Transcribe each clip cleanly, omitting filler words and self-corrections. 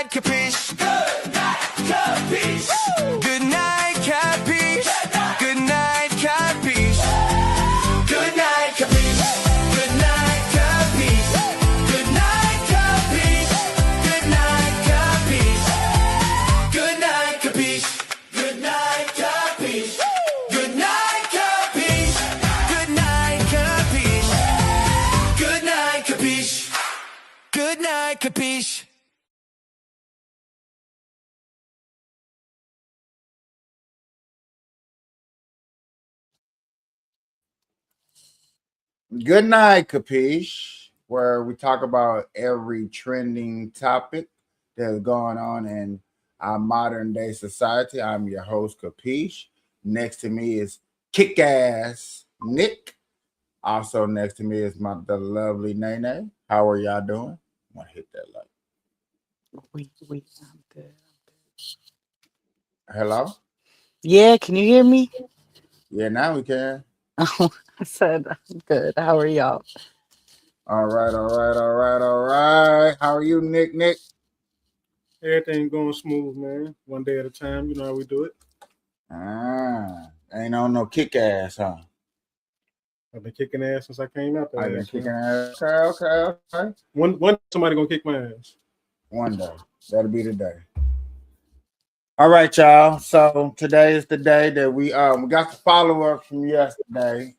night, capiche? Good night, capiche? Good night, capiche? Good night, capiche? Good night, capiche? Good night, capiche? Good night, capiche? Good night, capiche? Good night, capiche? Good night, capiche? Good night, capiche? Good night, capiche? Good night, capiche? Good night, capiche? Good night, Kapish, where we talk about every trending topic that's going on in our modern day society. I'm your host, Kapish. Next to me is kick ass Nick. Also next to me is the lovely Nene. How are y'all doing? I'm gonna hit that like. I'm good. Hello? Yeah, can you hear me? Yeah, now we can. Oh, I said I'm good. How are y'all? All right, all right, all right, all right. How are you, Nick? Nick? Everything going smooth, man. One day at a time. You know how we do it. Ain't on no kick ass, huh? I've been kicking ass since I came out there. I've been kicking ass. Okay. One somebody gonna kick my ass. One day. That'll be the day. All right, y'all. So today is the day that we got the follow-up from yesterday.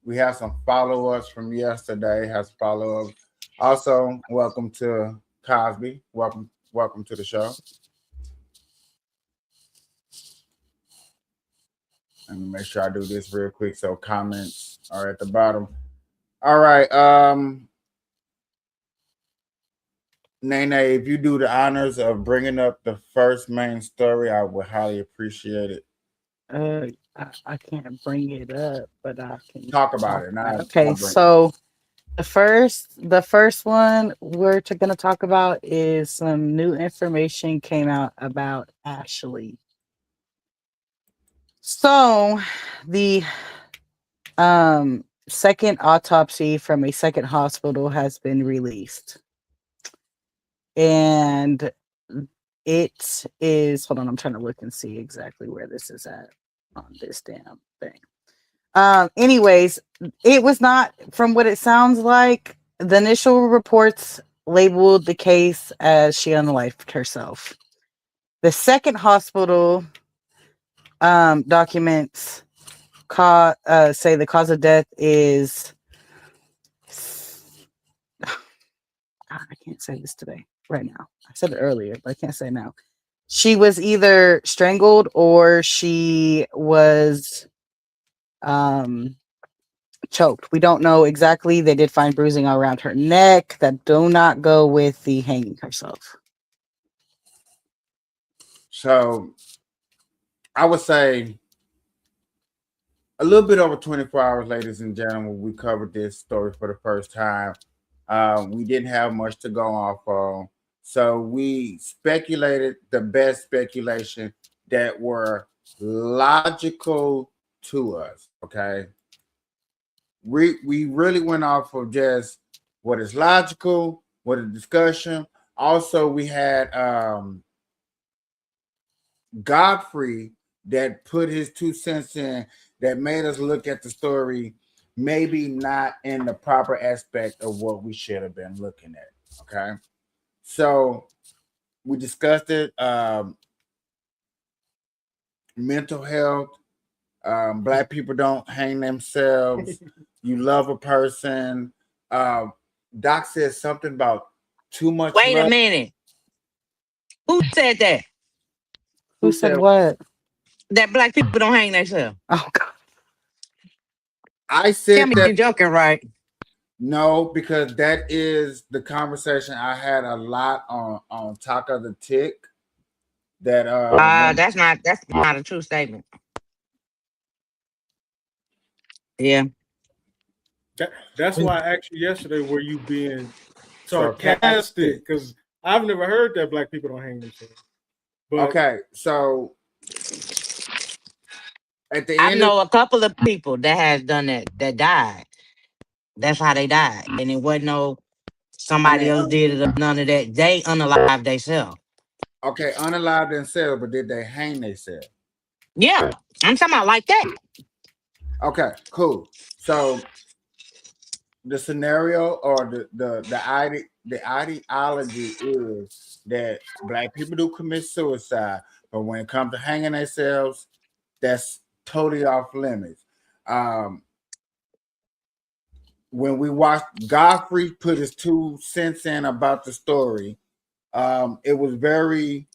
We have some follow-ups from yesterday. Has follow-up. Also, welcome to Cosby. Welcome to the show. Let me make sure I do this real quick so comments are at the bottom. All right. Nene, if you do the honors of bringing up the first main story, I would highly appreciate it. I can't bring it up, but I can Talk about it. Okay, so the first one we're going to talk about is some new information came out about Ashlee. So the second autopsy from a second hospital has been released. And it is, hold on, I'm trying to look and see exactly where this is at on this damn thing. Anyways, it was not, from what it sounds like, the initial reports labeled the case as she unalived herself. The second hospital documents say the cause of death is I can't say this today right now. I said it earlier, but I can't say now. She was either strangled or she was choked. We don't know exactly. They did find bruising around her neck that do not go with the hanging herself. So I would say a little bit over 24 hours, ladies and gentlemen, we covered this story for the first time. We didn't have much to go off on. So we speculated the best speculation that were logical to us. Okay. We really went off of just what is logical, what is discussion. Also, we had Godfrey that put his 2 cents in that made us look at the story maybe not in the proper aspect of what we should have been looking at. Okay. So we discussed it. Mental health. Black people don't hang themselves. You love a person. Doc says something about too much. Wait a minute. Who said that? Who said what? That black people don't hang themselves. Oh God. I said Tell me that. you're joking, right? No, because that is the conversation I had a lot on Talk of the Tick. That that's not a true statement. Yeah. That's why I asked you yesterday, were you being sarcastic? Because I've never heard that black people don't hang themselves. But okay, so at the I end know a couple of people that has done that died. That's how they died. And it wasn't no somebody else did it or none of that. They unalive themselves. Okay, unalive themselves, but did they hang themselves? Yeah, I'm talking about like that. Okay, cool. So the scenario or the ideology is that black people do commit suicide, but when it comes to hanging themselves, that's totally off limits. Um, when we watched Godfrey put his 2 cents in about the story, it was very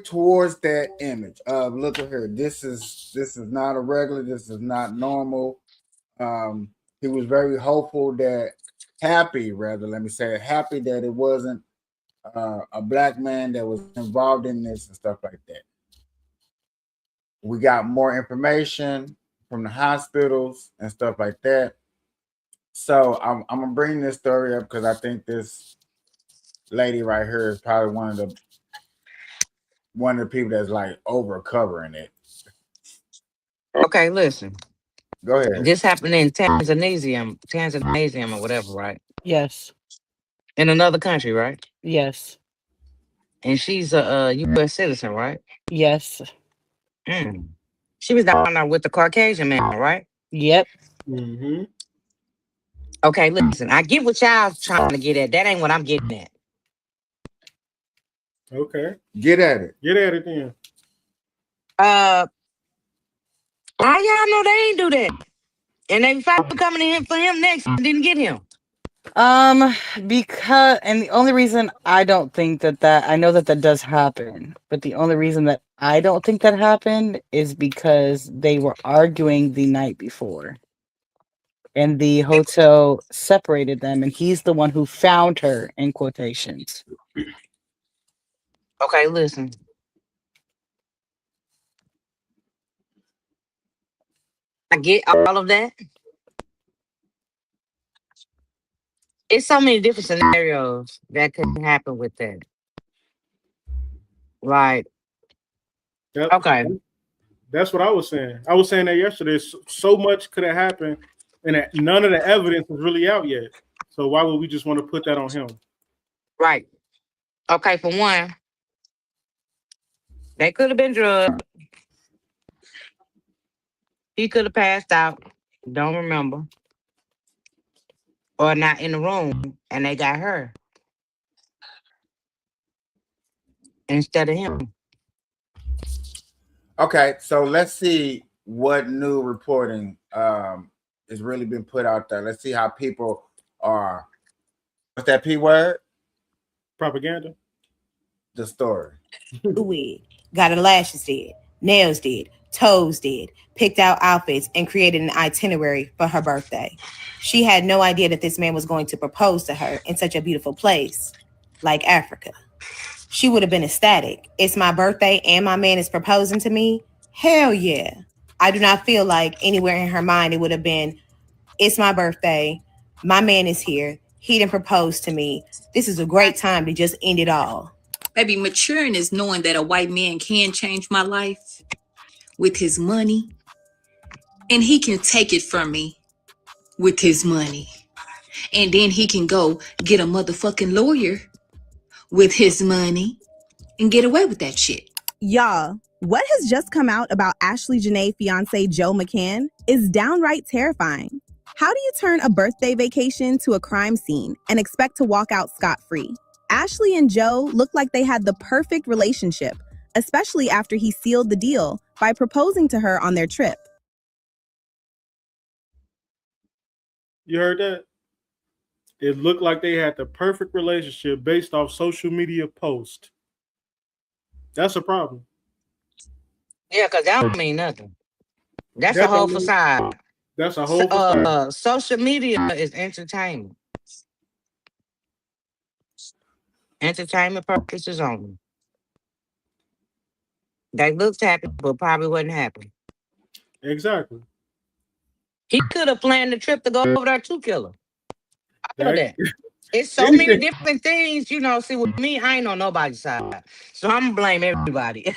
towards that image of look at her. This is not a regular. This is not normal. He was very hopeful that happy, rather, let me say, happy that it wasn't a black man that was involved in this and stuff like that. We got more information from the hospitals and stuff like that. So I'm gonna bring this story up because I think this lady right here is probably one of the people that's like over covering it. Okay, listen. Go ahead. This happened in Tanzania or whatever, right? Yes. In another country, right? Yes. And she's a U.S. citizen, right? Yes. Mm. She was down there with the Caucasian man, right? Yep. Mm-hmm. Okay, listen. I get what y'all trying to get at. That ain't what I'm getting at. Okay. Get at it. Get at it then. How y'all know they ain't do that? And they finally coming in for him next and didn't get him. Because, and the only reason I don't think that I know that does happen, but the only reason that I don't think that happened is because they were arguing the night before. And the hotel separated them, and he's the one who found her, in quotations. Okay, listen. I get all of that. It's so many different scenarios that could happen with that. Right. That, Okay. That's what I was saying. I was saying that yesterday. So much could have happened, and that none of the evidence is really out yet. So why would we just want to put that on him? Right. Okay, for one, they could have been drugged. He could have passed out. Don't remember. Or not in the room, and they got her instead of him. Okay, so let's see what new reporting has really been put out there. Let's see how people are. What's that P word? Propaganda. The story. Wig, got her lashes did, nails did, toes did, picked out outfits, and created an itinerary for her birthday. She had no idea that this man was going to propose to her in such a beautiful place like Africa. She would have been ecstatic. It's my birthday and my man is proposing to me. Hell yeah. I do not feel like anywhere in her mind it would have been, it's my birthday. My man is here. He didn't propose to me. This is a great time to just end it all. Baby, maturing is knowing that a white man can change my life with his money, and he can take it from me with his money. And then he can go get a motherfucking lawyer with his money and get away with that shit. Y'all, what has just come out about Ashley Janae's fiance Joe McCann is downright terrifying. How do you turn a birthday vacation to a crime scene and expect to walk out scot-free? Ashley and Joe look like they had the perfect relationship, especially after he sealed the deal by proposing to her on their trip. You heard that? It looked like they had the perfect relationship based off social media posts. That's a problem. Yeah, because that don't mean nothing. That's a whole facade. That's a whole facade. Social media is entertainment. Entertainment purposes only. They looked happy, but probably wasn't happy. Exactly. He could have planned the trip to go over there to kill her. I know that. It's so many different things, you know. See, with me, I ain't on nobody's side. So I'm going to blame everybody.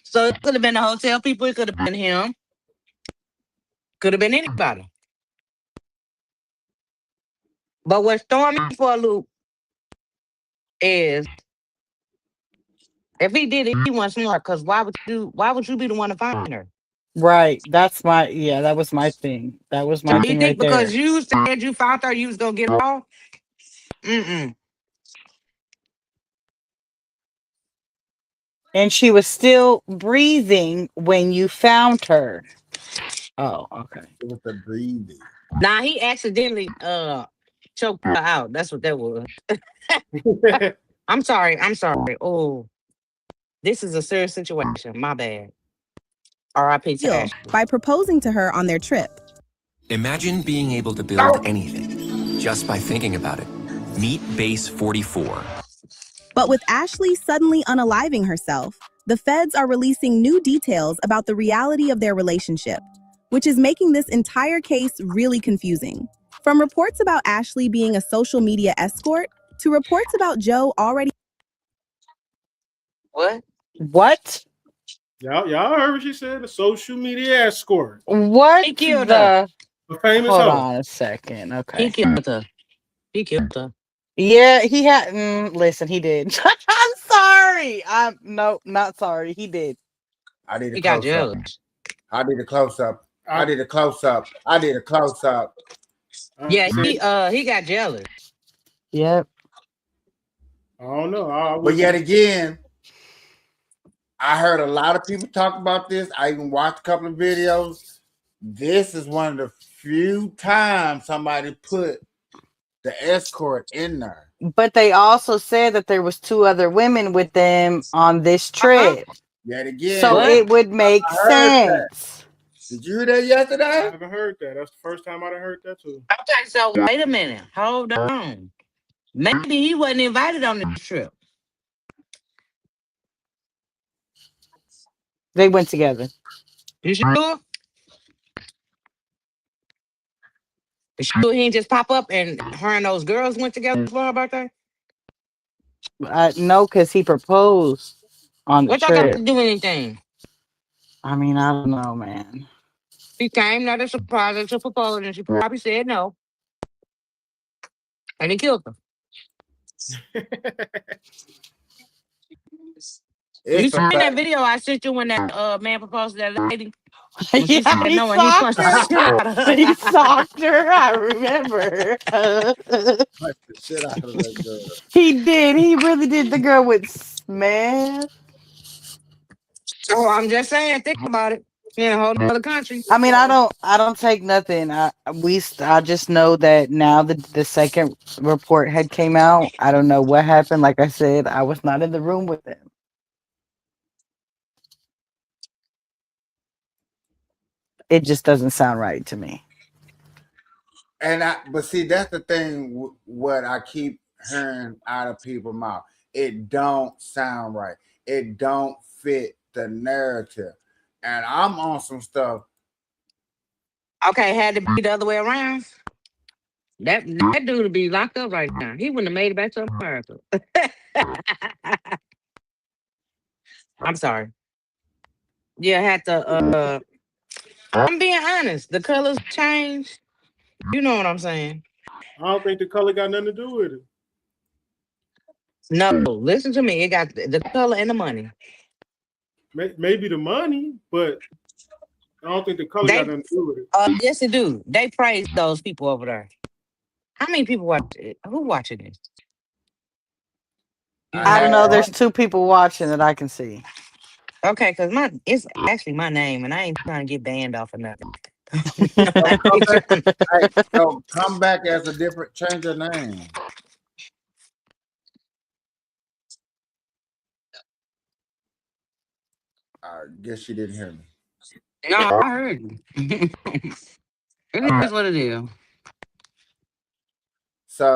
So it could have been the hotel people. It could have been him. Could have been anybody. But what's throwing me for a loop is if he did it, he wasn't smart. Because why would you be the one to find her? Right. That's my that was my thing. That was So my you thing think right because there. you said you found her, you was gonna get off? Mm-mm. And she was still breathing when you found her. Oh, okay. It was the breathing. Nah, he accidentally choked her out. That's what that was. I'm sorry. I'm sorry. Oh, this is a serious situation. My bad. R.I.P. to Deal Ashley. by proposing to her on their trip. Imagine being able to build anything just by thinking about it. Meet Base 44. But with Ashley suddenly unaliving herself, the feds are releasing new details about the reality of their relationship, which is making this entire case really confusing. From reports about Ashley being a social media escort to reports about Joe already. What? What? Y'all heard what she said? A social media escort. What He killed her. A famous Hold hoe. on a second. He Okay. killed her. He killed her. Yeah, he had listen, he did. I'm sorry. I'm no, not sorry. He did. I did a He got close up. jealous. I did a close up. I did a close up. I did a close up. Yeah, See, he got jealous. Yep. I don't know. But yet again, I heard a lot of people talk about this. I even watched a couple of videos. This is one of the few times somebody put the escort in there. But they also said that there was 2 other women with them on this trip. Yet again, So What? it would make I heard that. sense. Did you hear that yesterday? I haven't heard that. That's the first time I've heard that too. Okay, so wait a minute. Hold on. Maybe he wasn't invited on this trip. They went together. You sure? You sure he didn't just pop up and her and those girls went together for her birthday? No, because he proposed on the What y'all got trip. to do anything? I mean, I don't know, man. He came, not a surprise, it's a proposal, and she probably said no. And he killed her. You seen that video I sent you when that man proposed to that lady? When she Yeah, said he no and he socked punched the her. shit out of her. He socked her. I remember. Punch the shit out of that girl. He did. He really did. The girl with man. So I'm just saying, think about it. In a whole other country. I mean, I don't take nothing. I just know that now the second report had came out. I don't know what happened. Like I said, I was not in the room with them. It just doesn't sound right to me. But see, that's the thing. What I keep hearing out of people's mouth, it don't sound right. It don't fit the narrative. And I'm on some stuff. Okay, had to be the other way around. That dude would be locked up right now. He wouldn't have made it back to America. I'm sorry. Yeah, had to I'm being honest. The colors changed. You know what I'm saying? I don't think the color got nothing to do with it. No, listen to me. It got the color and the money. Maybe the money, but I don't think the color got nothing to do with it. Yes, it do. They praise those people over there. How many people watch it? Who watching this? I don't know. There's 2 people watching that I can see. Okay, because it's actually my name, and I ain't trying to get banned off of nothing. Come back as a different, change your name. I guess you didn't hear me. No, I heard you. It is what it is. So,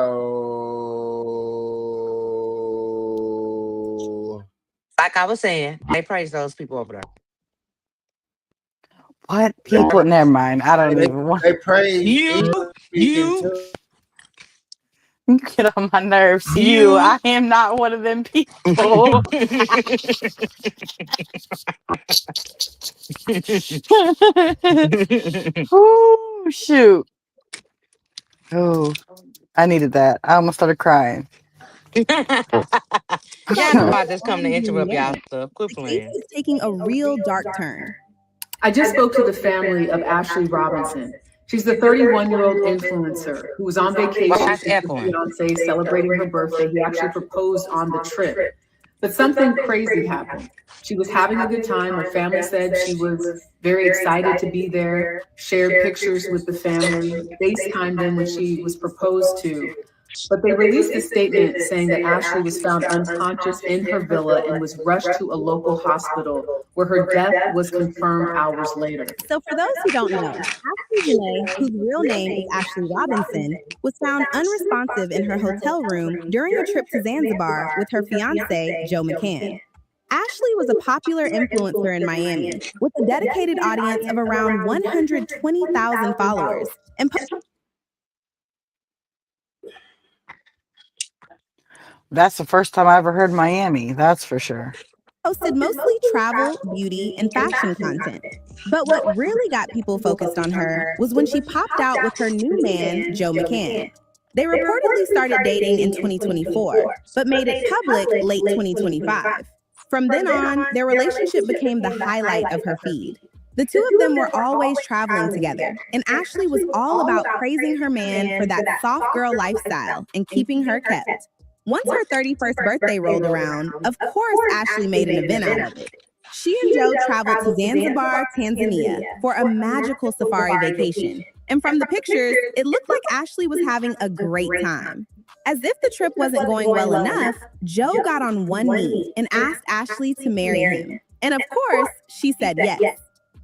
Like I was saying, they praise those people over there. What people? Never mind. I don't even want. they praise You. You get on my nerves. You, I am not one of them people. Oh shoot. Oh, I needed that. I almost started crying. Y'all know I just come to interrupt y'all stuff. Quit The case playing. is taking a real dark turn. I just spoke to the family of Ashlee Robinson. She's the 31-year-old influencer who was on vacation Watch with her echoing. fiance celebrating her birthday. He actually proposed on the trip. But something crazy happened. She was having a good time. Her family said she was very excited to be there, shared pictures with the family, FaceTimed them when she was proposed to. But they released a statement saying that Ashlee was found unconscious in her villa and was rushed to a local hospital where her death was confirmed hours later. So for those who don't know, Ashlee Janae, whose real name is Ashlee Robinson, was found unresponsive in her hotel room during a trip to Zanzibar with her fiance, Joe McCann. Ashlee was a popular influencer in Miami with a dedicated audience of around 120,000 followers and That's the first time I ever heard Miami. That's for sure. posted mostly travel, beauty, and fashion content. But what really got people focused on her was when she popped out with her new man, Joe McCann. They reportedly started dating in 2024, but made it public late 2025. From then on, their relationship became the highlight of her feed. The two of them were always traveling together, and Ashlee was all about praising her man for that soft girl lifestyle and keeping her kept. Once her 31st birthday rolled around, of course Ashlee made an event out of it. She and Joe traveled to Zanzibar, Tanzania for a magical safari vacation. And from the pictures, it looked like Ashlee was having a great time. As if the trip wasn't going well enough, Joe got on one knee and asked Ashlee to marry him. And of course, she said yes.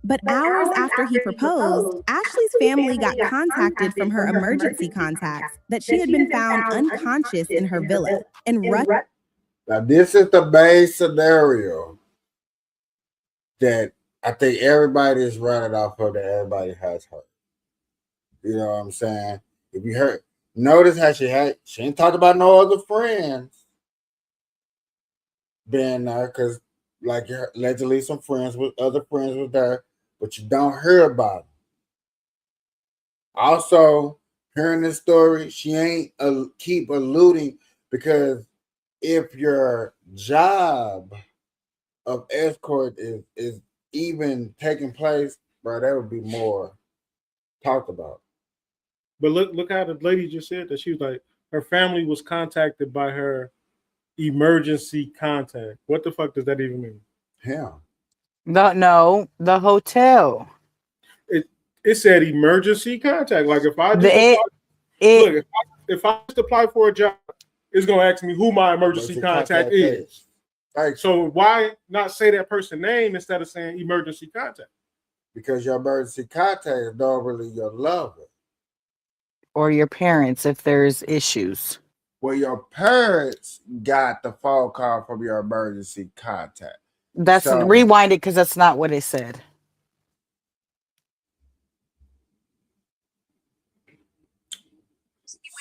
But hours after he proposed, Ashlee's family got contacted from her emergency contacts that she had been found unconscious in her villa and rushed. Now, this is the base scenario that I think everybody is running off of, that everybody has heard. You know what I'm saying? If you heard, notice how she ain't talked about no other friends being there, because like allegedly some other friends was there, but you don't hear about them. Also, hearing this story, she ain't keep alluding, because if your job of escort is even taking place, bro, that would be more talked about. But look how the lady just said that she was like, her family was contacted by her emergency contact. What the fuck does that even mean? Yeah. No, the hotel. It said emergency contact. Like if I just if I just apply for a job, it's gonna ask me who my emergency contact is. Right. So why not say that person's name instead of saying emergency contact? Because your emergency contact is normally your lover. Or your parents if there's issues. Well, your parents got the phone call from your emergency contact. That's rewind it, because that's not what it said.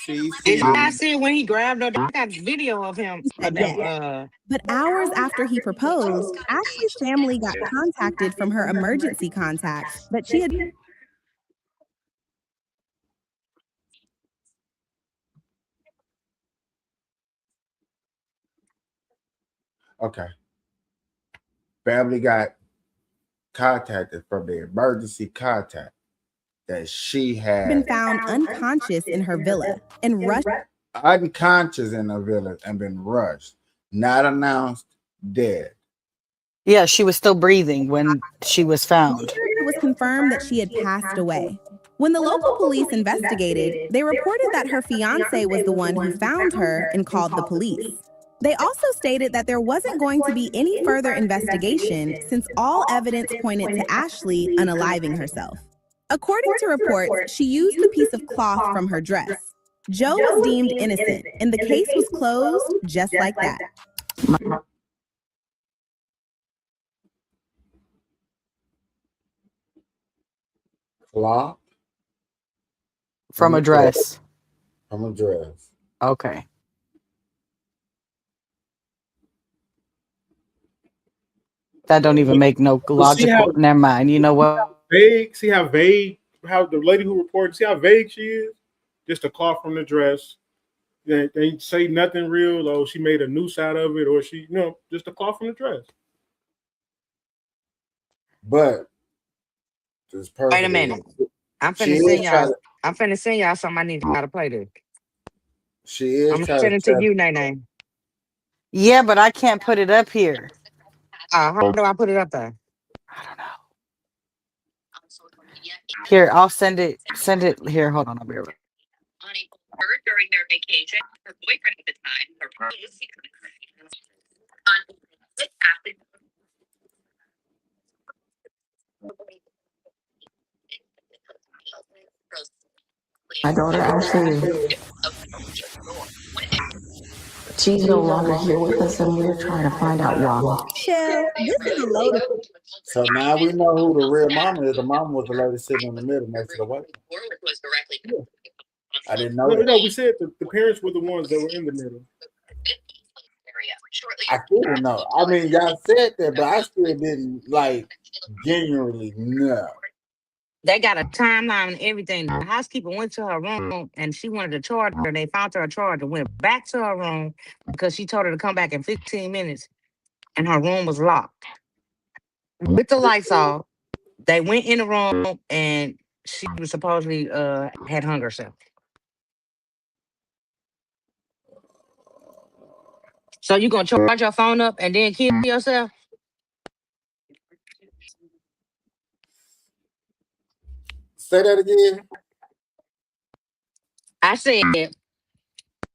Did I see when he grabbed her? I got video of him. But hours after he proposed, Ashlee's family got contacted from her emergency contacts that she had. Okay. Family got contacted from the emergency contact that she had been found unconscious in her villa and rushed. Unconscious in her villa and been rushed. Not announced dead. Yeah, she was still breathing when she was found. It was confirmed that she had passed away. When the local police investigated, they reported that her fiance was the one who found her and called the police. They also stated that there wasn't going to be any further investigation since all evidence pointed to Ashlee unaliving herself. According to reports, she used a piece of cloth from her dress. Joe was deemed innocent, and the case was closed just like that. Cloth? From a dress. From a dress. Okay. That don't even make no logical. Never mind. You know what? Vague. See how vague. How the lady who reported. See how vague she is. Just a cloth from the dress. They say nothing real. Oh, she made a noose out of it, or she, just a cloth from the dress. But this person. Wait a minute. I'm finna send y'all. I'm finna send y'all something. I need y'all to play this. She is. I'm gonna send it to you, Nene. Yeah, but I can't put it up here. How do I put it up there? I don't know. Here, I'll send it. Send it here. Hold on, I'll be right back. During their vacation, her boyfriend at the time proposed. My daughter Ashlee, she's no longer here with us, and we're trying to find out why. Shell, this is a load of. So now we know who the real mama is. The mama was the lady sitting in the middle next to the white one. I didn't know. No, we said the parents were the ones that were in the middle. I didn't know. I mean, y'all said that, but I still didn't genuinely know. They got a timeline and everything. The housekeeper went to her room and she wanted to charge her. They found her a charger, went back to her room because she told her to come back in 15 minutes and her room was locked. With the lights off, they went in the room and she was supposedly had hung herself. So you gonna charge your phone up and then kill yourself? Say that again. I said,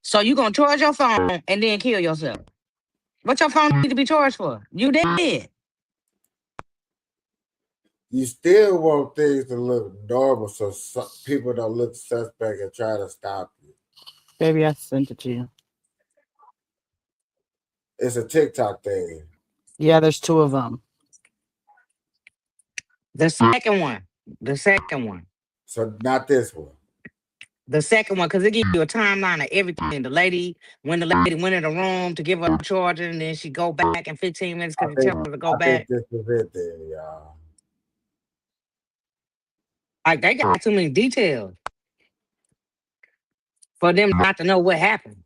so you gonna charge your phone and then kill yourself? What your phone need to be charged for? You dead. You still want things to look normal so people don't look suspect and try to stop you. Baby, I sent it to you. It's a TikTok thing. Yeah, there's two of them. The second one. The second one. So not this one. The second one, because it gives you a timeline of everything. The lady, when the lady went in the room to give her a charger, and then she go back in 15 minutes because they tell her to go back. I think this is it there, y'all. Like, they got too many details for them not to know what happened.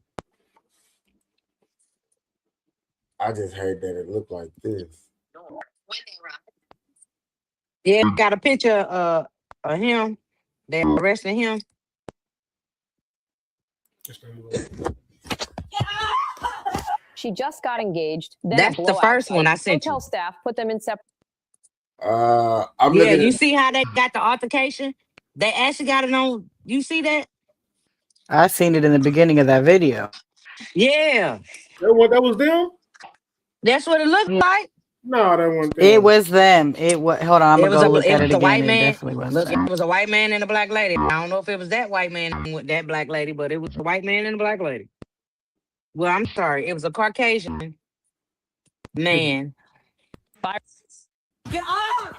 I just hate that it looked like this. Yeah, got a picture of him. They arrested him. She just got engaged. Then That's the first one I sent Hotel you. staff put them in separate. You see how they got the altercation? They actually got it on. You see that? I seen it in the beginning of that video. Yeah. That was them? That's what it looked like. No, that wasn't them. It was them. It was. Hold on, I'm gonna go look at it again. White man. It definitely was. Look, it was a white man and a black lady. I don't know if it was that white man with that black lady, but it was a white man and a black lady. Well, I'm sorry, it was a Caucasian man. Get off!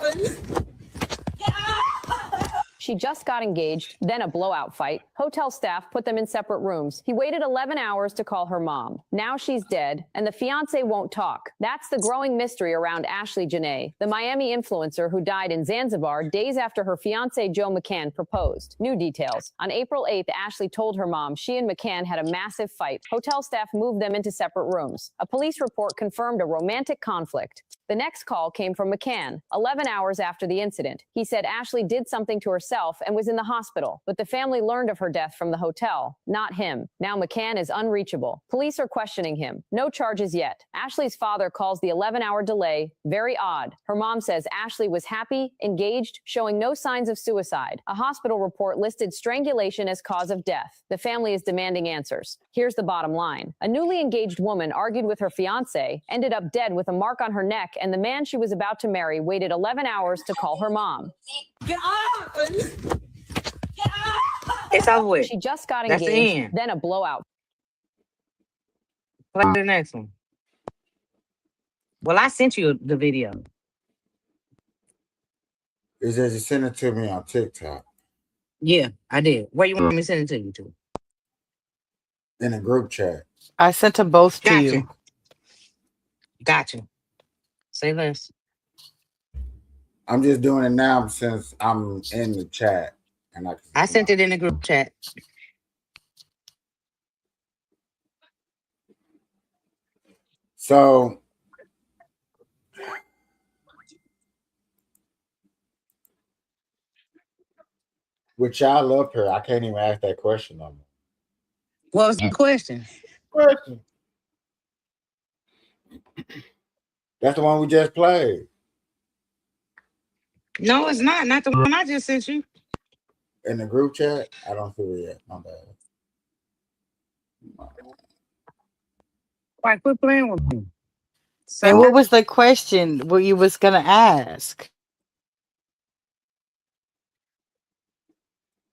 She just got engaged, then a blowout fight. Hotel staff put them in separate rooms. He waited 11 hours to call her mom. Now she's dead, and the fiance won't talk. That's the growing mystery around Ashlee Janae, the Miami influencer who died in Zanzibar days after her fiance Joe McCann proposed. New details. On April 8th, Ashlee told her mom she and McCann had a massive fight. Hotel staff moved them into separate rooms. A police report confirmed a romantic conflict. The next call came from McCann, 11 hours after the incident. He said Ashlee did something to herself and was in the hospital, but the family learned of her death from the hotel, not him. Now McCann is unreachable. Police are questioning him. No charges yet. Ashlee's father calls the 11-hour delay very odd. Her mom says Ashlee was happy, engaged, showing no signs of suicide. A hospital report listed strangulation as cause of death. The family is demanding answers. Here's the bottom line. A newly engaged woman argued with her fiance, ended up dead with a mark on her neck, and the man she was about to marry waited 11 hours to call her mom. Get off! It's over with. She just got That's engaged, the end. then a blowout. Play the next one. Well, I sent you the video. It says you sent it to me on TikTok. Yeah, I did. Where you want me to send it to you to? In a group chat. I sent them both to Got you. you. Got you. Say less. I'm just doing it now since I'm in the chat. And I sent it in the group chat. So with y'all up here, I can't even ask that question no more. What was the question? That's the one we just played. No, it's not. Not the one I just sent you. In the group chat? I don't see it yet. My bad. Why quit playing with me? And what was the question what you was gonna ask?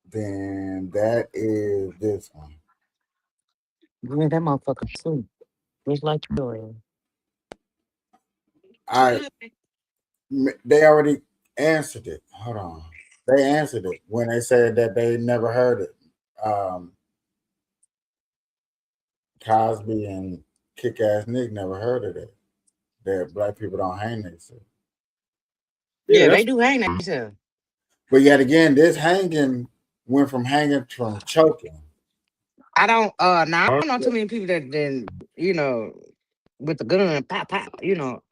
Then that is this one. Yeah, that motherfucker sleep. Just like yours. All right. They already answered it. Hold on. They answered it when they said that they never heard it. Cosby and Kick-Ass Nick never heard of it. That black people don't hang themselves. Yeah, they do hang themselves. But yet again, this hanging went from hanging from choking. I don't now I don't know too many people that then, you know, with the gun, pop, pop, you know.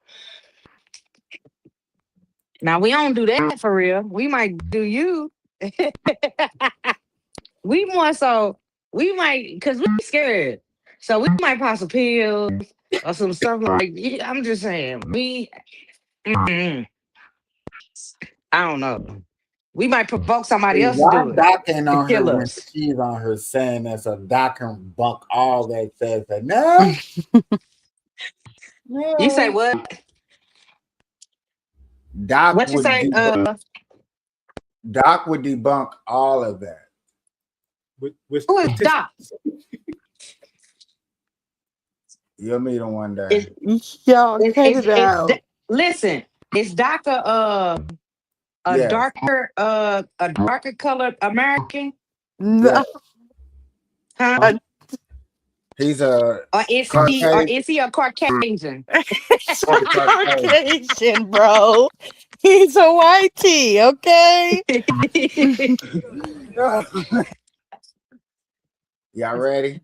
Now we don't do that for real. We might do you. We more so we might because we scared. So we might pop some pills or some stuff like I'm just saying. I don't know. We might provoke somebody else to Why do it. Doc ain't To on here kill when us. she's on her saying that so Doc can bunk all that says that no. You say what? Doc What you would say? Doc would debunk all of that. With who is Doc? You'll meet him one day. Y'all cut it out. Listen, is Doc a Yes. darker colored American? No. Huh? He's a Or is he a Caucasian? Caucasian, bro. He's a white tee, okay? Y'all ready?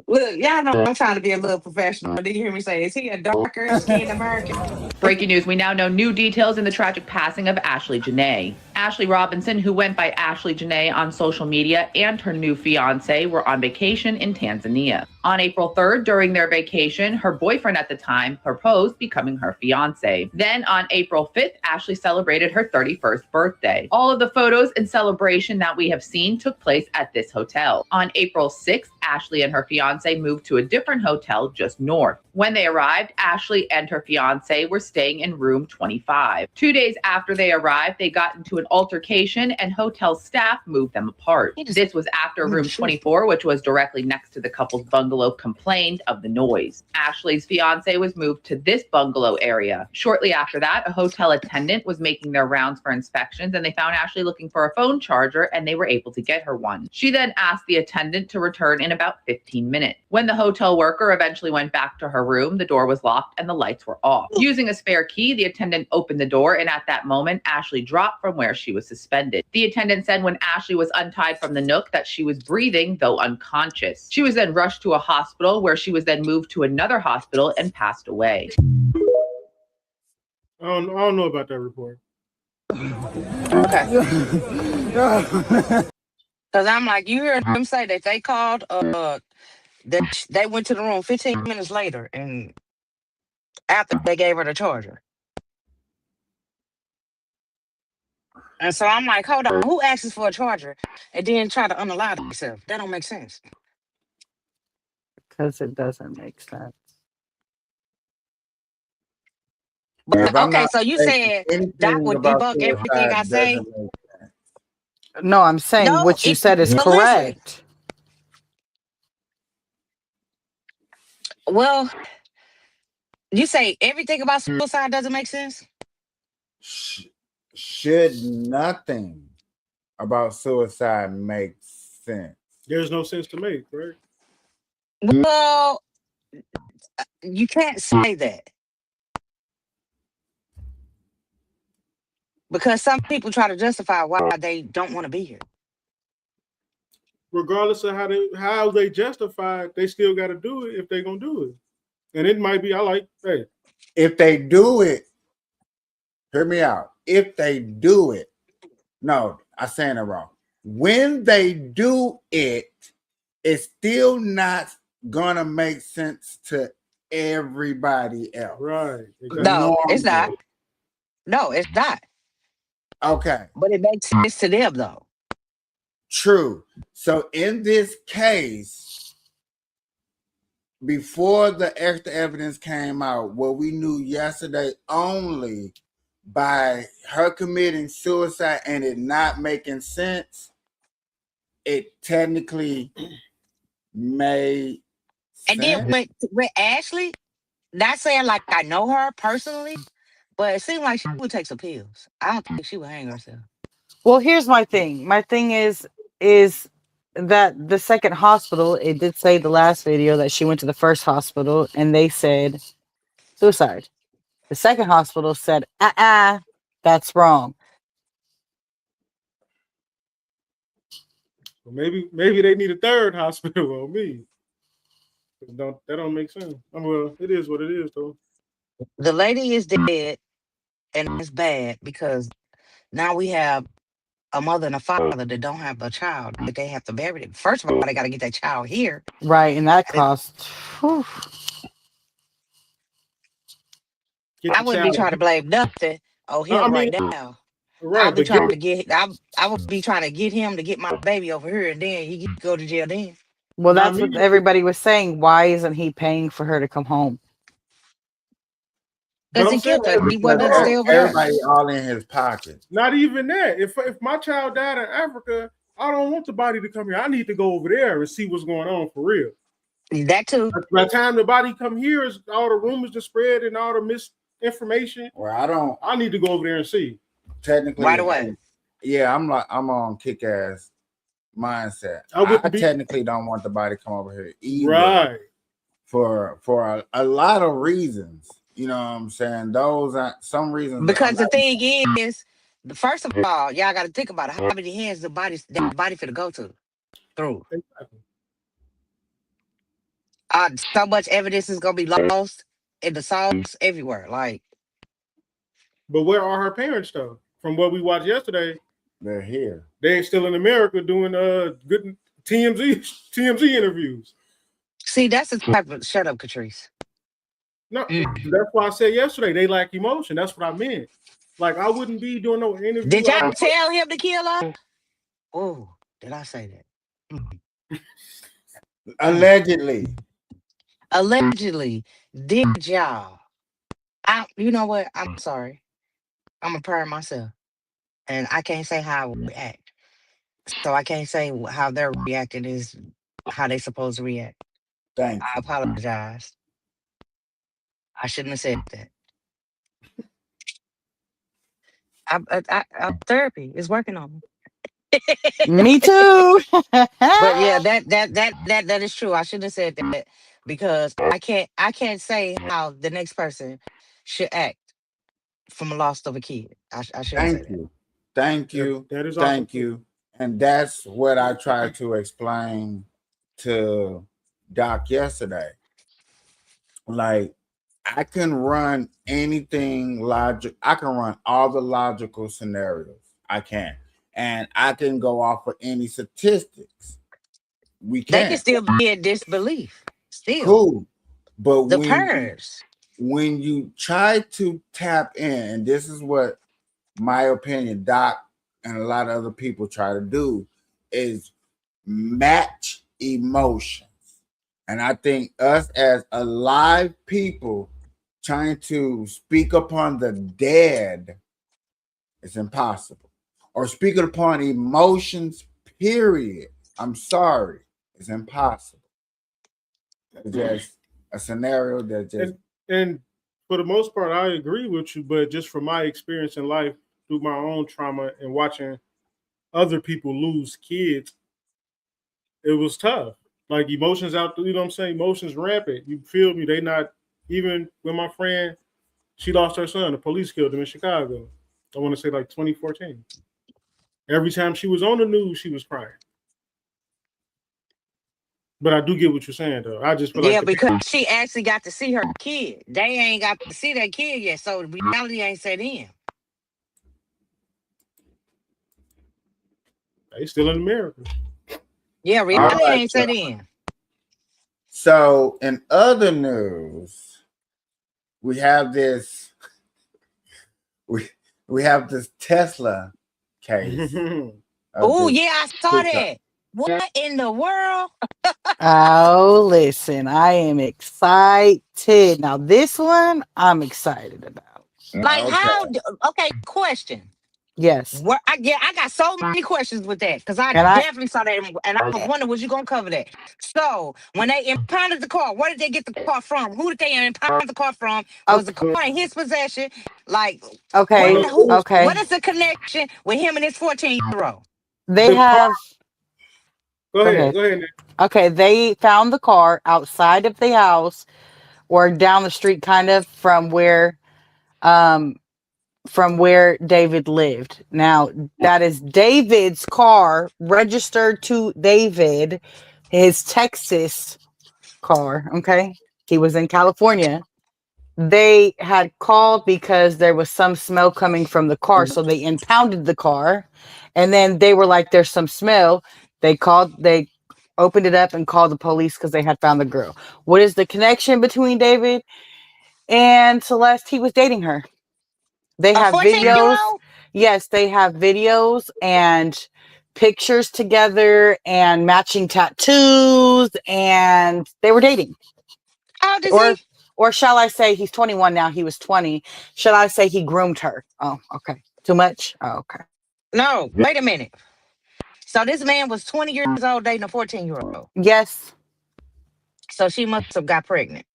Look, y'all know I'm trying to be a little professional. Did you hear me say, is he a darker skinned American? Breaking news, we now know new details in the tragic passing of Ashlee Janae. Ashlee Robinson, who went by Ashlee Janae on social media, and her new fiance were on vacation in Tanzania. On April 3rd, during their vacation, her boyfriend at the time proposed, becoming her fiance. Then on April 5th, Ashlee celebrated her 31st birthday. All of the photos and celebration that we have seen took place at this hotel. On April 6th, Ashlee and her fiance moved to a different hotel just north. When they arrived, Ashlee and her fiance were staying in room 25. 2 days after they arrived, they got into an altercation and hotel staff moved them apart. This was after room 24, which was directly next to the couple's bungalow, complained of the noise. Ashlee's fiance was moved to this bungalow area. Shortly after that, a hotel attendant was making their rounds for inspections and they found Ashlee looking for a phone charger and they were able to get her one. She then asked the attendant to return in about 15 minutes. When the hotel worker eventually went back to her room, the door was locked and the lights were off. Using a spare key, the attendant opened the door, and at that moment, Ashlee dropped from where she was suspended. The attendant said when Ashlee was untied from the nook that she was breathing, though unconscious. She was then rushed to a hospital, where she was then moved to another hospital and passed away. I don't know about that report. Okay. Because I'm like, you heard them say that they called, that they went to the room 15 minutes later and after they gave her the charger. And so I'm like, hold on, who asks for a charger and then try to unallow themselves? That don't make sense. Because it doesn't make sense. But, okay, so you said Doc would debunk everything I say? No, I'm saying No, what you said is but listen. correct. Well, you say everything about suicide doesn't make sense? Should nothing about suicide make sense? There's no sense to make, right? Well, you can't say that because some people try to justify why they don't want to be here. Regardless of how they justify it, they still got to do it if they're gonna do it. And it might be, hey, if they do it, hear me out. If they do it, no, I'm saying it wrong. When they do it, it's still not gonna make sense to everybody else. Right. Exactly. No, it's not. No, it's not. Okay. But it makes sense to them though. True. So in this case, before the extra evidence came out, what we knew yesterday only by her committing suicide and it not making sense, it technically made And sense. then with Ashley, not saying like I know her personally, but it seemed like she would take some pills. I don't think she would hang herself. Well, here's my thing. My thing is that the second hospital, it did say the last video that she went to the first hospital and they said suicide. The second hospital said, that's wrong. Well, maybe they need a third hospital on me. That don't make sense. Well, it is what it is, though. The lady is dead, and it's bad because now we have a mother and a father that don't have a child that they have to bury it. First of all, they got to get that child here. Right, and that costs. Whew. I wouldn't be trying to blame nothing on him right now. Right, I'll be trying to get. I would be trying to get him to get my baby over here, and then he can go to jail. Then. Well, that's what everybody was saying. Why isn't he paying for her to come home? Because he killed her. He wanted to stay over there. Everybody all in his pocket. Not even that. If my child died in Africa, I don't want the body to come here. I need to go over there and see what's going on for real. That too. By the time the body come here, is all the rumors to spread and all the misinformation. Well, I need to go over there and see. Technically, right away. Yeah, I'm on kick ass mindset. I technically don't want the body to come over here either. Right. For a lot of reasons. You know what I'm saying? Those are some reasons. Because the thing is, first of all, y'all got to think about it. How many hands that body finna go through? So much evidence is gonna be lost in the songs everywhere. Like, but where are her parents though? From what we watched yesterday, they're here. They ain't still in America doing good TMZ interviews. See, that's the type of shut up, Catrice. No, that's why I said yesterday they lack emotion. That's what I meant. Like I wouldn't be doing no interview. Did y'all tell him to kill her? Oh, did I say that? Allegedly. Allegedly, did y'all? You know what? I'm sorry. I'm a parent myself, and I can't say how I would react. So I can't say how they're reacting is how they supposed to react. Thank you. I apologize. I shouldn't have said that. Therapy is working on me. Me too. But yeah, that is true. I shouldn't have said that because I can't say how the next person should act from a loss of a kid. I shouldn't say that. Thank you. That is thank you. And that's what I tried to explain to Doc yesterday. Like, I can run anything logic. I can run all the logical scenarios. I can. And I can go off of any statistics. We can. They can still be in disbelief. Still. Cool. But the parents. When you try to tap in, and this is what my opinion, Doc, and a lot of other people try to do, is match emotions. And I think us as alive people trying to speak upon the dead is impossible. Or speaking upon emotions, period. I'm sorry, it's impossible. It's just a scenario that just... And for the most part, I agree with you, but just from my experience in life, through my own trauma and watching other people lose kids, it was tough. Like emotions out, you know what I'm saying? Emotions rampant. You feel me? They not even with my friend. She lost her son. The police killed him in Chicago. I want to say like 2014. Every time she was on the news, she was crying. But I do get what you're saying, though. I just feel like Yeah, because she actually got to see her kid. They ain't got to see that kid yet, so reality ain't set in. they still in America. Yeah, reality ain't set in. So, in other news, we have this. We have this Tesla case. Oh yeah, I saw that. What in the world? Oh, listen, I am excited. Now, this one I'm excited about. Like how? Okay, question. Yes. Where I got so many questions with that because I And I definitely saw that, and I was wondering, was you gonna cover that? So when they impounded the car, where did they get the car from? Who did they impound the car from? Was the car in his possession? Like, okay, what okay. is the connection with him and his 14-year-old? They have. Go ahead. Go ahead. Nick. Okay, they found the car outside of the house or down the street, kind of um, from where David lived. Now, that is David's car registered to David, his Texas car. Okay, he was in California. They had called because there was some smell coming from the car, so they impounded the car, and then they were like, "There's some smell." They opened it up and called the police because they had found the girl. What is the connection between David and Celeste? He was dating her. They A have videos. 14-year-old? Yes, they have videos and pictures together and matching tattoos, and they were dating. How old is he? Or shall I say he's 21 now, he was 20. Should I say he groomed her? Oh, okay. Too much? Oh, okay. No, wait a minute. So this man was 20 years old dating a 14-year-old. Yes. So she must have got pregnant.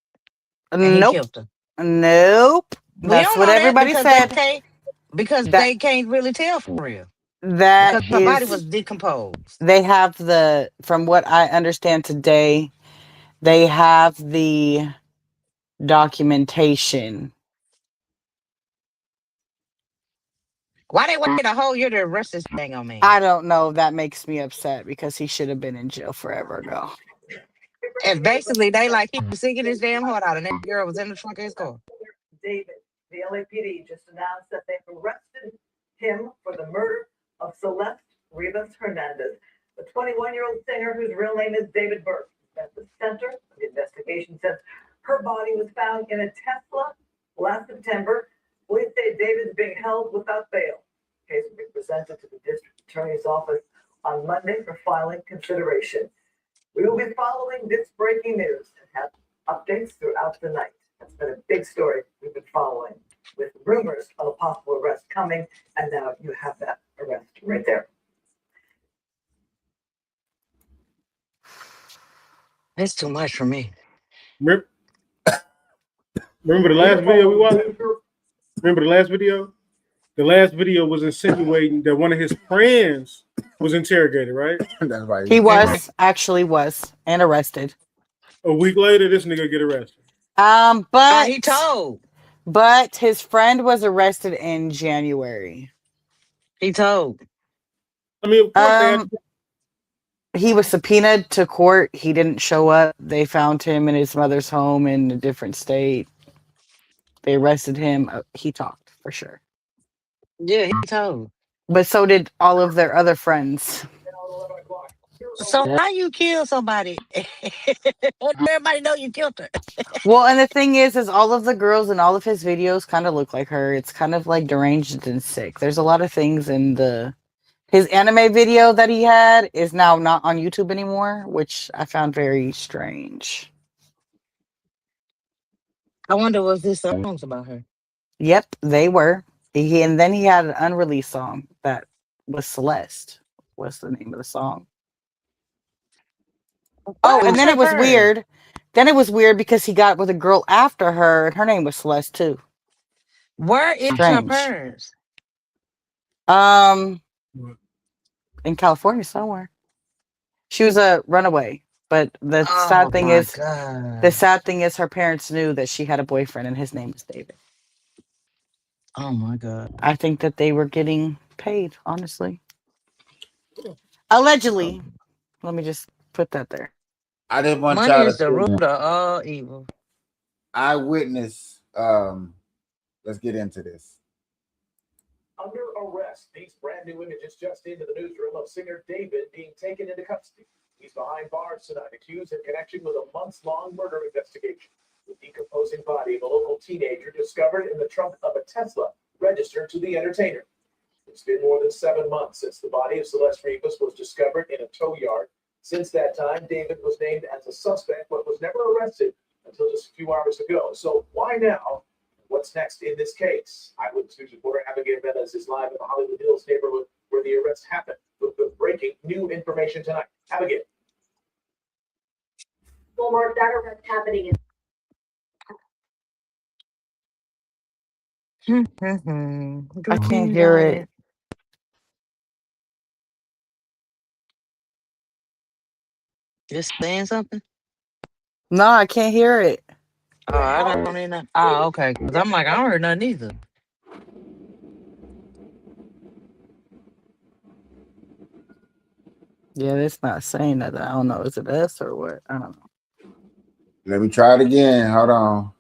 And he Nope. killed her. Nope. We That's don't what know that everybody said. they can't really tell for real. That Because her body is, was decomposed. they have from what I understand today, they have the documentation. Why they waited a whole year to arrest this thing on me? I don't know. That makes me upset because he should have been in jail forever ago. And basically, they like he was singing his damn heart out, and that girl was in the trunk of his car. David, the LAPD just announced that they've arrested him for the murder of Celeste Rivas Hernandez, the 21-year-old singer whose real name is David Burke. At the center of the investigation since her body was found in a Tesla last September. Police say David is being held without bail. The case will be presented to the district attorney's office on Monday for filing consideration. We will be following this breaking news and have updates throughout the night. That's been a big story we've been following with rumors of a possible arrest coming, and now you have that arrest right there. That's too much for me. Remember the last video we watched? Remember the last video? The last video was insinuating that one of his friends was interrogated, right? That's right. He was and arrested. A week later, this nigga get arrested. But he told. But his friend was arrested in January. He told. I mean, of course he was subpoenaed to court. He didn't show up. They found him in his mother's home in a different state. They arrested him. He talked for sure. Yeah, he told. But so did all of their other friends. So how you kill somebody? Everybody know you killed her. Well, and the thing is all of the girls in all of his videos kind of look like her. It's kind of like deranged and sick. There's a lot of things in his anime video that he had is now not on YouTube anymore, which I found very strange. I wonder was this songs about her. Yep, they were. And then he had an unreleased song that was Celeste. What's the name of the song? And then it was weird. Then it was weird because he got with a girl after her, and her name was Celeste too. Where is her parents? In California somewhere. She was a runaway. But the Oh sad thing my is, God. the sad thing is, her parents knew that she had a boyfriend, and his name was David. Oh my God. I think that they were getting paid, honestly. Allegedly. Let me just put that there. I didn't want Money y'all is the to root of all evil. eyewitness. Let's get into this. Under arrest, these brand new images just into the newsroom of singer David being taken into custody. He's behind bars tonight, accused in connection with a months-long murder investigation. The decomposing body of a local teenager discovered in the trunk of a Tesla registered to the entertainer. It's been more than 7 months since the body of Celeste Rivas was discovered in a tow yard. Since that time, David was named as a suspect, but was never arrested until just a few hours ago. So why now? What's next in this case? Eyewitness News reporter Abigail Velez is live in the Hollywood Hills neighborhood where the arrest happened with the breaking new information tonight. Abigail. Well, Mark, that arrest happening in I can't hear it. Just saying something? No, I can't hear it. Oh, I don't even know. Oh, okay. Because I'm like, I don't heard nothing either. Yeah, it's not saying that. I don't know. Is it us or what? I don't know. Let me try it again. Hold on.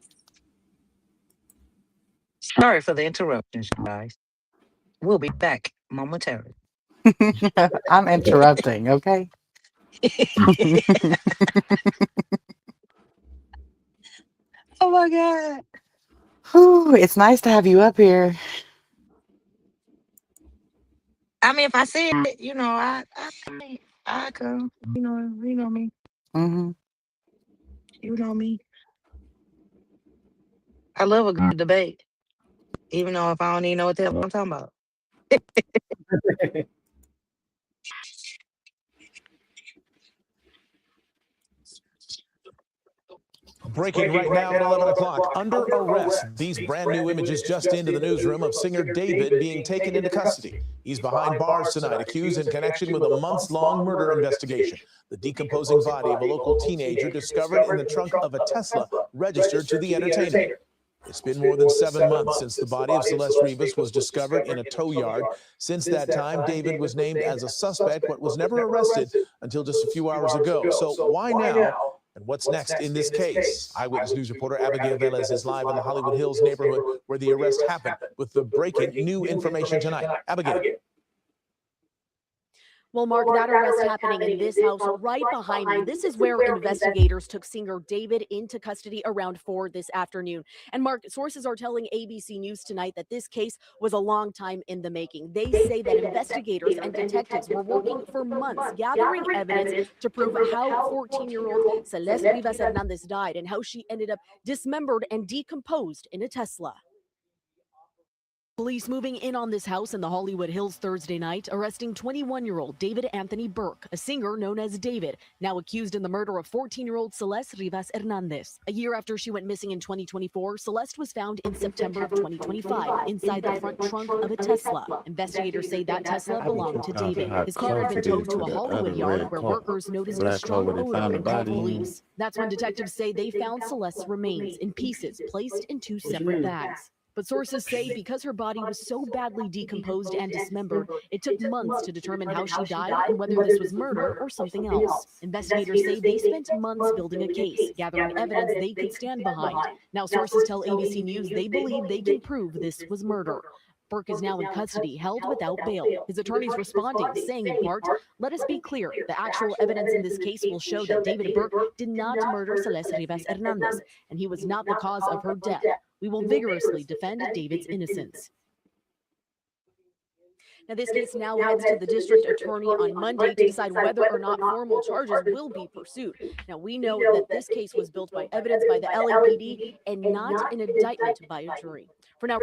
Sorry for the interruptions, guys. We'll be back momentarily. I'm interrupting, okay? Oh my God. Whew, it's nice to have you up here. I mean, if I see it, you know, I come. You know me. Mm-hmm. You know me. I love a good debate, even though if I don't even know what the hell I'm talking about. Breaking right now at 11 o'clock. Under arrest, these brand new images just into the newsroom of singer David being taken into custody. He's behind bars tonight, accused in connection with a months-long murder investigation. The decomposing body of a local teenager discovered in the trunk of a Tesla registered to the entertainer. It's been more than 7 months since the body of Celeste Rivas was discovered in a tow yard. Since that time, David was named as a suspect but was never arrested until just a few hours ago. So why now? And what's next in this case? Eyewitness News reporter Abigail Velez is live in the Hollywood Hills neighborhood where the arrest happened with the breaking new information tonight. Abigail. Well, Mark, that arrest happening in this house right behind me. This is where investigators took singer David into custody around 4 this afternoon. And Mark, sources are telling ABC News tonight that this case was a long time in the making. They say that investigators and detectives were working for months, gathering evidence to prove how 14-year-old Celeste Rivas Hernandez died and how she ended up dismembered and decomposed in a Tesla. Police moving in on this house in the Hollywood Hills Thursday night, arresting 21-year-old David Anthony Burke, a singer known as David, now accused in the murder of 14-year-old Celeste Rivas Hernandez. A year after she went missing in 2024, Celeste was found in September of 2025 inside the front trunk of a Tesla. Investigators say that Tesla belonged to David. His car had been towed to a Hollywood yard where workers noticed a strong odor and called police. That's when detectives say they found Celeste's remains in pieces placed in 2 separate bags. But sources say because her body was so badly decomposed and dismembered, it took months to determine how she died and whether this was murder or something else. Investigators say they spent months building a case, gathering evidence they could stand behind. Now sources tell ABC News they believe they can prove this was murder. Burke is now in custody, held without bail. His attorney's responding, saying in part, "Let us be clear, the actual evidence in this case will show that David Burke did not murder Celeste Rivas Hernandez, and he was not the cause of her death. We will vigorously defend David's innocence." Now, this case now heads to the district attorney on Monday to decide whether or not formal charges will be pursued. Now, we know that this case was built by evidence by the LAPD and not an indictment by a jury. For now,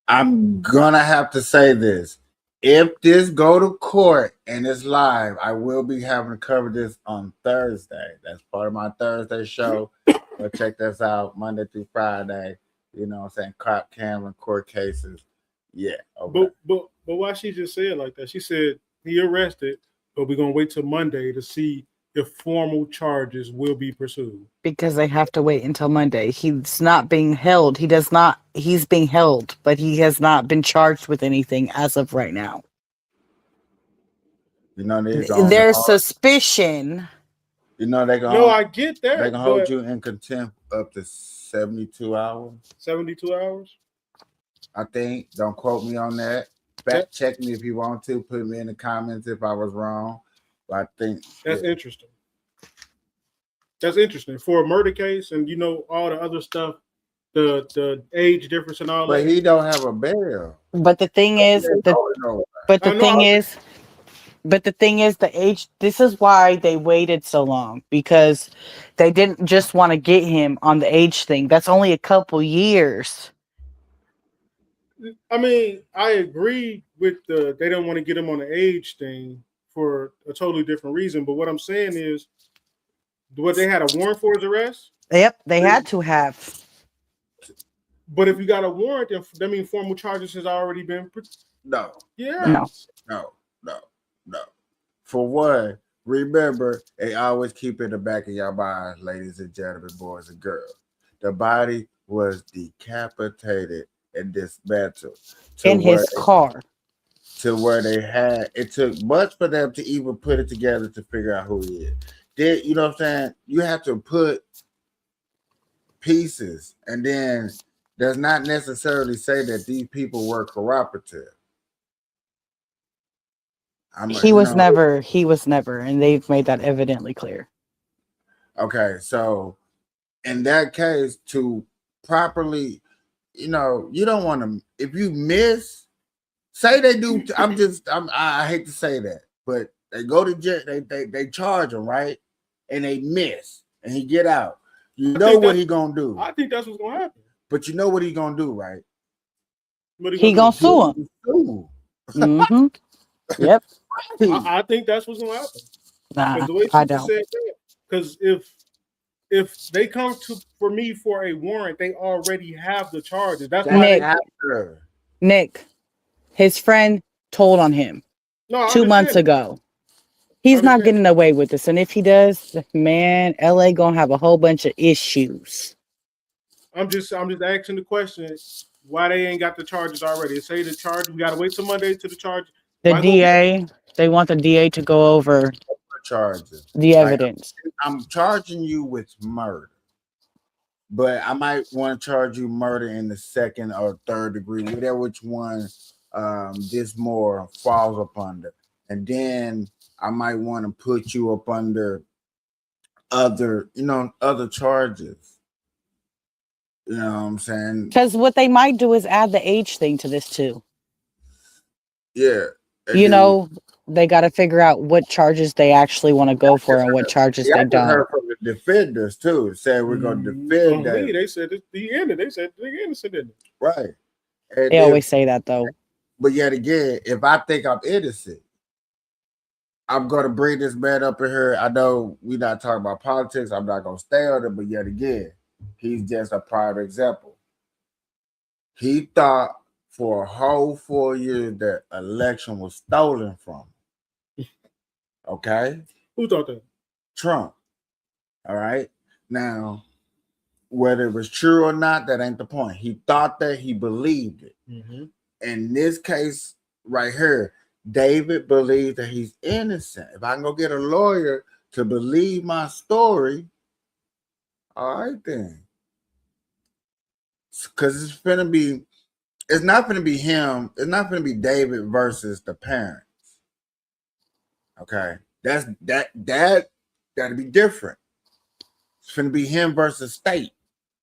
I'm gonna have to say this. If this go to court and it's live, I will be having to cover this on Thursday. That's part of my Thursday show. Go check this out Monday through Friday. You know what I'm saying? Cop Cameron court cases. Yeah. Okay. But why she just said like that? She said he arrested, but we're gonna wait till Monday to see if formal charges will be pursued? Because they have to wait until Monday. He's not being held. He's being held, but he has not been charged with anything as of right now. You know, There's suspicion. You know, they can No, I get that. They can hold you in contempt up to 72 hours. 72 hours? I think. Don't quote me on that. Fact check me if you want to. Put me in the comments if I was wrong. But I think that's interesting. That's interesting for a murder case, and you know all the other stuff, the age difference and all that. But he don't have a bail. But the thing is, the age. This is why they waited so long, because they didn't just want to get him on the age thing. That's only a couple years. I mean, I agree with they don't want to get him on the age thing for a totally different reason. But what I'm saying is, what, they had a warrant for his arrest? Yep, they had to have. But if you got a warrant, then that means formal charges has already been. No. Yeah. No. For one, remember, they always keep in the back of your mind, ladies and gentlemen, boys and girls. The body was decapitated and dismantled In his car. To where they had, it took much for them to even put it together to figure out who he is. You know what I'm saying? You have to put pieces, and then does not necessarily say that these people were cooperative. He was never, and they've made that evidently clear. Okay, so in that case, to properly, you don't want to, if you miss, say they do, I hate to say that, but they go to jail, they charge him, right? And they miss, and he get out. You know what he gonna do. I think that's what's gonna happen. But you know what he gonna do, right? He gonna sue him. Mm-hmm. Yep. I think that's what's gonna happen. Nah, the way I don't. Because if they come for me for a warrant, they already have the charges. That's why Nick, his friend told on him 2 months ago. He's not getting away with this, and if he does, man, LA gonna have a whole bunch of issues. I'm just asking the question: why they ain't got the charges already? They say the charge. We gotta wait till Monday to the charge. The DA, they want the DA to go over charges, the evidence. I'm charging you with murder, but I might want to charge you murder in the second or third degree, whatever which one this more falls up under, and then I might want to put you up under other charges. You know what I'm saying? Because what they might do is add the age thing to this too. Yeah. They got to figure out what charges they actually want to go for and what charges they don't. Heard from the defenders too. Said we're going to defend that. They said at the end. They said they're innocent. Right. And they always say that though. But yet again, if I think I'm innocent, I'm going to bring this man up in here. I know we're not talking about politics. I'm not going to stay on it. But yet again, he's just a prime example. He thought for a whole 4 years that election was stolen from him. Okay? Who thought that? Trump. All right? Now, whether it was true or not, that ain't the point. He thought that, he believed it. Mm-hmm. In this case right here, David believes that he's innocent. If I can go get a lawyer to believe my story, all right then. Because it's not going to be him. It's not going to be David versus the parents. Okay, that'd be different. It's going to be him versus state.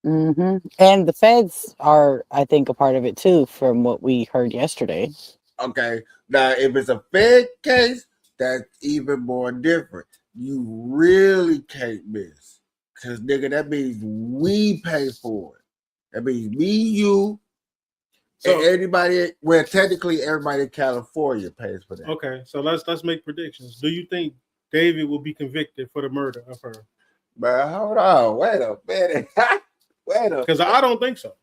Mm-hmm. And the feds are, I think, a part of it too, from what we heard yesterday. Okay, now if it's a Fed case, that's even more different. You really can't miss, because nigga, that means we pay for it. That means me, you. So, and everybody, well, technically everybody in California pays for that. Okay, so let's make predictions. Do you think David will be convicted for the murder of her? But hold on, wait a minute. Because I don't think so.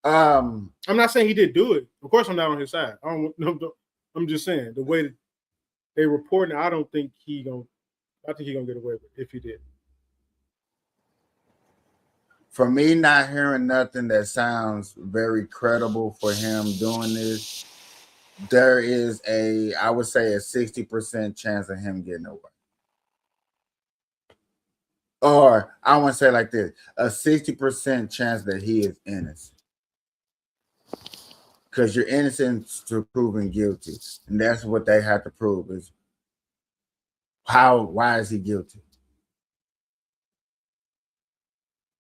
I'm not saying he did do it. Of course, I'm not on his side. I'm just saying the way that they reporting, I don't think he gonna I think he's gonna get away with it if he did. For me, not hearing nothing that sounds very credible for him doing this, there is I would say a 60% chance of him getting away. Or I want to say like this, a 60% chance that he is innocent. Because you're innocent to proven guilty. And that's what they have to prove is why is he guilty?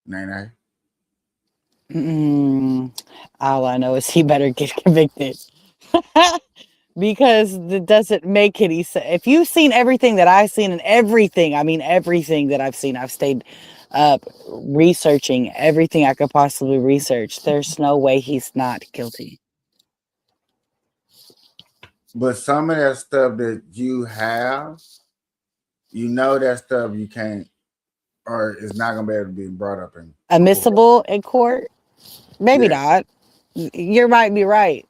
Nay. All I know is he better get convicted. Because it doesn't make any sense. If you've seen everything that I've seen and everything that I've seen, I've stayed up researching everything I could possibly research. There's no way he's not guilty. But some of that stuff that you have, that stuff you can't, or is not going to be able to be brought up in admissible in court? Maybe not. You might be right.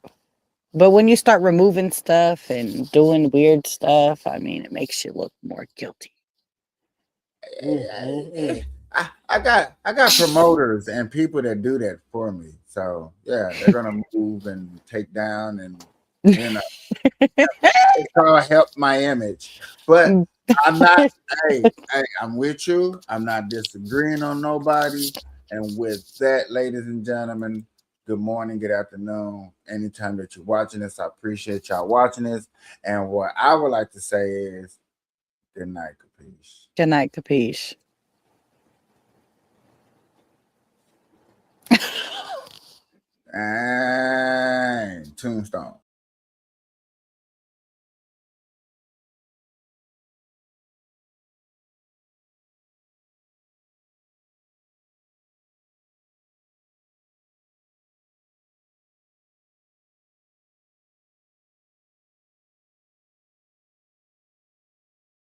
But when you start removing stuff and doing weird stuff, it makes you look more guilty. I got promoters and people that do that for me. So yeah, they're gonna move and take down and it's gonna help my image. But I'm not hey, I'm with you. I'm not disagreeing on nobody. And with that, ladies and gentlemen, good morning, good afternoon. Anytime that you're watching this, I appreciate y'all watching this. And what I would like to say is good night, capiche. Good night, capiche. And Tombstone.